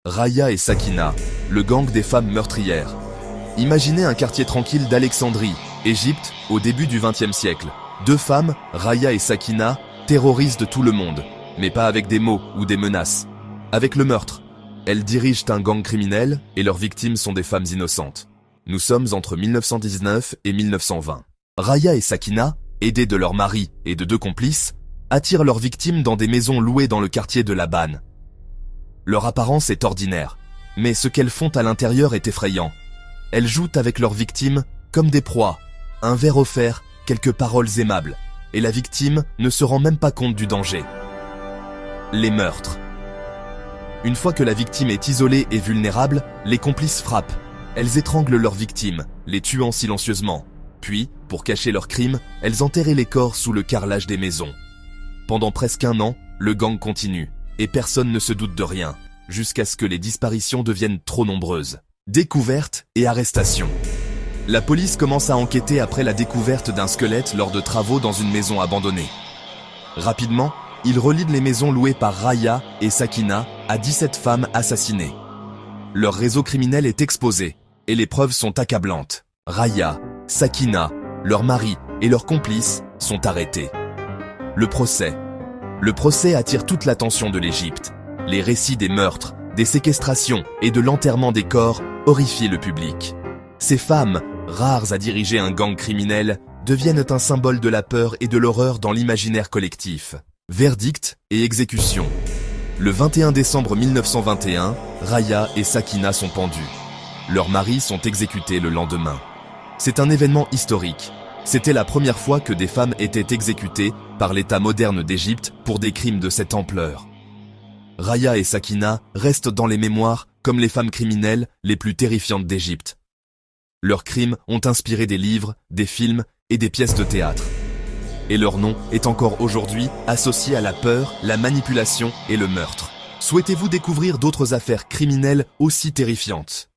Raya et Sakina, le gang des femmes meurtrières. Imaginez un quartier tranquille d'Alexandrie, Égypte, au début du XXe siècle. Deux femmes, Raya et Sakina, terrorisent de tout le monde, mais pas avec des mots ou des menaces. Avec le meurtre. Elles dirigent un gang criminel et leurs victimes sont des femmes innocentes. Nous sommes entre 1919 et 1920. Raya et Sakina, aidées de leur mari et de deux complices, attirent leurs victimes dans des maisons louées dans le quartier de La Banne. Leur apparence est ordinaire, mais ce qu'elles font à l'intérieur est effrayant. Elles jouent avec leurs victimes comme des proies, un verre offert, quelques paroles aimables, et la victime ne se rend même pas compte du danger. Les meurtres. Une fois que la victime est isolée et vulnérable, les complices frappent. Elles étranglent leurs victimes, les tuant silencieusement. Puis, pour cacher leurs crimes, elles enterraient les corps sous le carrelage des maisons. Pendant presque un an, le gang continue, et personne ne se doute de rien, jusqu'à ce que les disparitions deviennent trop nombreuses. Découverte et arrestation. La police commence à enquêter après la découverte d'un squelette lors de travaux dans une maison abandonnée. Rapidement, ils relient les maisons louées par Raya et Sakina à 17 femmes assassinées. Leur réseau criminel est exposé, et les preuves sont accablantes. Raya, Sakina, leur mari et leurs complices sont arrêtés. Le procès. Le procès attire toute l'attention de l'Égypte. Les récits des meurtres, des séquestrations et de l'enterrement des corps horrifient le public. Ces femmes, rares à diriger un gang criminel, deviennent un symbole de la peur et de l'horreur dans l'imaginaire collectif. Verdict et exécution. Le 21 décembre 1921, Raya et Sakina sont pendus. Leurs maris sont exécutés le lendemain. C'est un événement historique. C'était la première fois que des femmes étaient exécutées par l'État moderne d'Égypte pour des crimes de cette ampleur. Raya et Sakina restent dans les mémoires comme les femmes criminelles les plus terrifiantes d'Égypte. Leurs crimes ont inspiré des livres, des films et des pièces de théâtre. Et leur nom est encore aujourd'hui associé à la peur, la manipulation et le meurtre. Souhaitez-vous découvrir d'autres affaires criminelles aussi terrifiantes ?